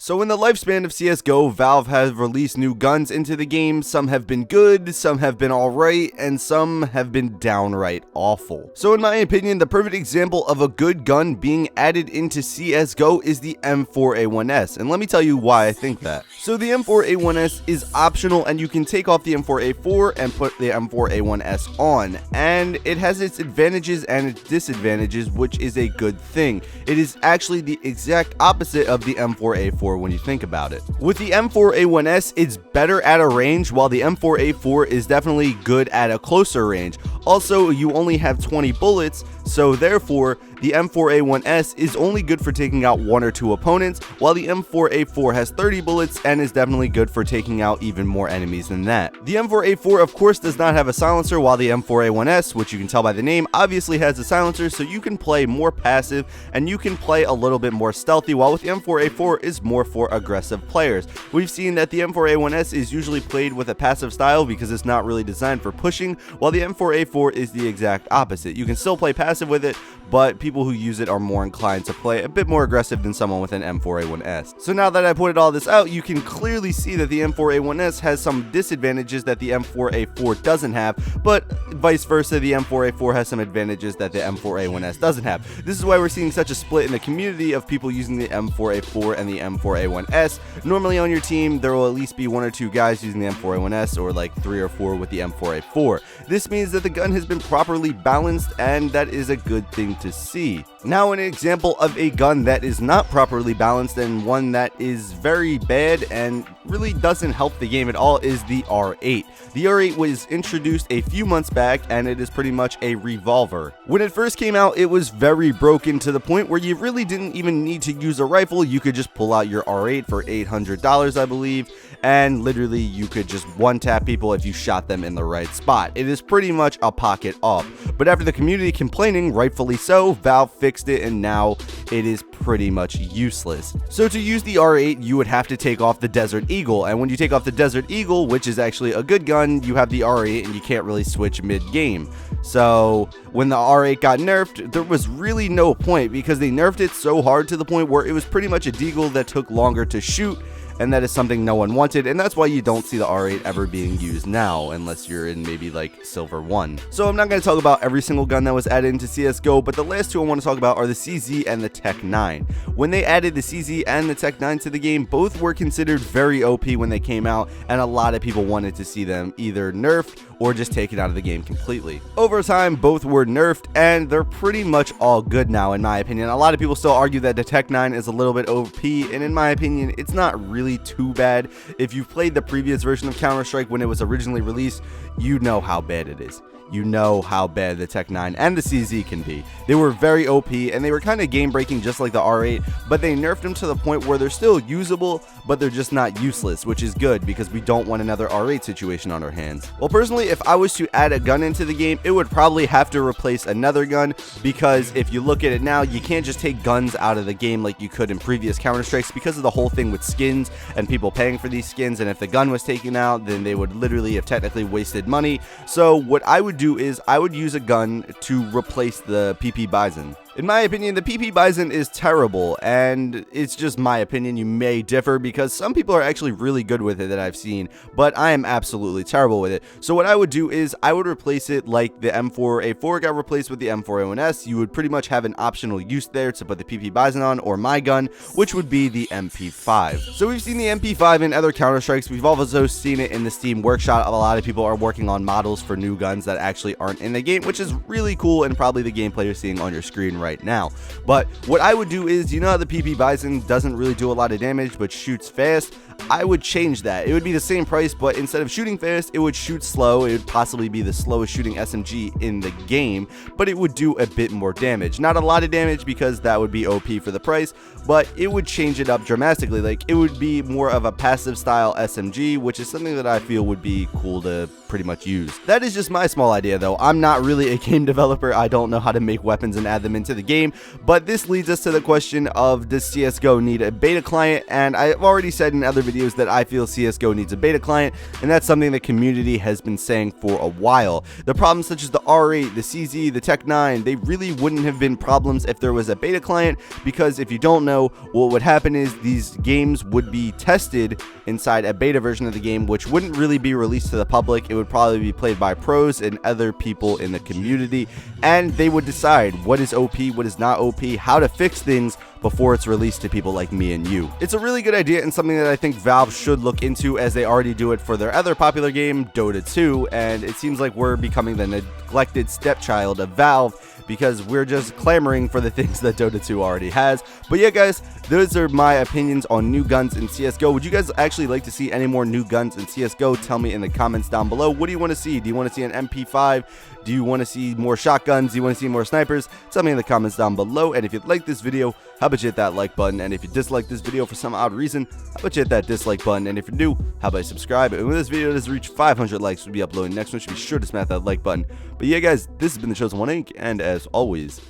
So in the lifespan of CSGO, Valve has released new guns into the game. Some have been good, some have been alright, and some have been downright awful. So in my opinion, the perfect example of a good gun being added into CSGO is the M4A1S, and let me tell you why I think that. So the M4A1S is optional, and you can take off the M4A4 and put the M4A1S on, and it has its advantages and its disadvantages, which is a good thing. It is actually the exact opposite of the M4A4 when you think about it. With the M4A1S, it's better at a range, while the M4A4 is definitely good at a closer range. Also, you only have 20 bullets, so therefore, the M4A1S is only good for taking out 1 or 2 opponents, while the M4A4 has 30 bullets and is definitely good for taking out even more enemies than that. The M4A4 of course does not have a silencer, while the M4A1S, which you can tell by the name, obviously has a silencer, so you can play more passive and you can play a little bit more stealthy, while with the M4A4 is more for aggressive players. We've seen that the M4A1S is usually played with a passive style because it's not really designed for pushing, while the M4A4 is the exact opposite. You can still play passive with it, but people who use it are more inclined to play a bit more aggressive than someone with an M4A1S. So now that I pointed all this out, you can clearly see that the M4A1S has some disadvantages that the M4A4 doesn't have, but vice versa, the M4A4 has some advantages that the M4A1S doesn't have. This is why we're seeing such a split in the community of people using the M4A4 and the M4A1S. Normally on your team, there will at least be 1 or 2 guys using the M4A1S, or like 3 or 4 with the M4A4. This means that the gun has been properly balanced, and that is a good thing to see. Now, an example of a gun that is not properly balanced and one that is very bad and really doesn't help the game at all is the R8. The R8 was introduced a few months back, and it is pretty much a revolver. When it first came out, it was very broken to the point where you really didn't even need to use a rifle. You could just pull out your R8 for $800, I believe, and literally you could just one-tap people if you shot them in the right spot. It is pretty much a pocket off. But after the community complaining, rightfully so, Valve fixed it, and now it is pretty much useless. So to use the R8, you would have to take off the Desert Eagle, and when you take off the Desert Eagle, which is actually a good gun, you have the R8 and you can't really switch mid-game. So when the R8 got nerfed, there was really no point, because they nerfed it so hard to the point where it was pretty much a deagle that took longer to shoot, and that is something no one wanted, and that's why you don't see the R8 ever being used now, unless you're in maybe like Silver 1. So I'm not going to talk about every single gun that was added into CSGO, but the last 2 I want to talk about are the CZ and the Tech 9. When they added the CZ and the Tech 9 to the game, both were considered very OP when they came out, and a lot of people wanted to see them either nerfed or just taken out of the game completely. Over time, both were nerfed, and they're pretty much all good now, in my opinion. A lot of people still argue that the Tech 9 is a little bit OP, and in my opinion, it's not really too bad. If you've played the previous version of Counter-Strike when it was originally released, you know how bad it is. You know how bad the Tech 9 and the CZ can be. They were very OP, and they were kind of game breaking just like the R8, but they nerfed them to the point where they're still usable, but they're just not useless, which is good because we don't want another R8 situation on our hands. Well, personally, if I was to add a gun into the game, it would probably have to replace another gun, because if you look at it now, you can't just take guns out of the game like you could in previous Counter-Strikes because of the whole thing with skins and people paying for these skins, and if the gun was taken out, then they would literally have technically wasted money. So what I would do is I would use a gun to replace the PP Bison. In my opinion, the PP Bison is terrible, and it's just my opinion. You may differ, because some people are actually really good with it that I've seen, but I am absolutely terrible with it. So what I would do is I would replace it like the M4A4 got replaced with the M4A1S. You would pretty much have an optional use there to put the PP Bison on, or my gun, which would be the MP5. So we've seen the MP5 in other Counter-Strikes. We've also seen it in the Steam Workshop. A lot of people are working on models for new guns that actually aren't in the game, which is really cool, and probably the gameplay you're seeing on your screen right now. But what I would do is, you know how the PP Bison doesn't really do a lot of damage but shoots fast? I would change that. It would be the same price, but instead of shooting fast, it would shoot slow. It would possibly be the slowest shooting SMG in the game, but it would do a bit more damage. Not a lot of damage, because that would be OP for the price, but it would change it up dramatically. Like, it would be more of a passive style SMG, which is something that I feel would be cool to pretty much use. That is just my small idea, though. I'm not really a game developer. I don't know how to make weapons and add them into the game, but this leads us to the question of, does CSGO need a beta client? And I've already said in other videos videos that I feel CSGO needs a beta client, and that's something the community has been saying for a while. The problems such as the R8, the CZ, the Tech 9, they really wouldn't have been problems if there was a beta client, because if you don't know, what would happen is these games would be tested inside a beta version of the game, which wouldn't really be released to the public. It would probably be played by pros and other people in the community, and they would decide what is OP, what is not OP, how to fix things before it's released to people like me and you. It's a really good idea and something that I think Valve should look into, as they already do it for their other popular game, Dota 2, and it seems like we're becoming the neglected stepchild of Valve because we're just clamoring for the things that Dota 2 already has. But yeah, guys, those are my opinions on new guns in CSGO. Would you guys actually like to see any more new guns in CSGO? Tell me in the comments down below. What do you want to see? Do you want to see an MP5? Do you want to see more shotguns? Do you want to see more snipers? Tell me in the comments down below. And if you like this video, how about you hit that like button? And if you dislike this video for some odd reason, how about you hit that dislike button? And if you're new, how about you subscribe? And when this video does reach 500 likes, we'll be uploading next one. So be sure to smash that like button. But yeah, guys, this has been The Chosen One Inc. And as always,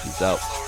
peace out.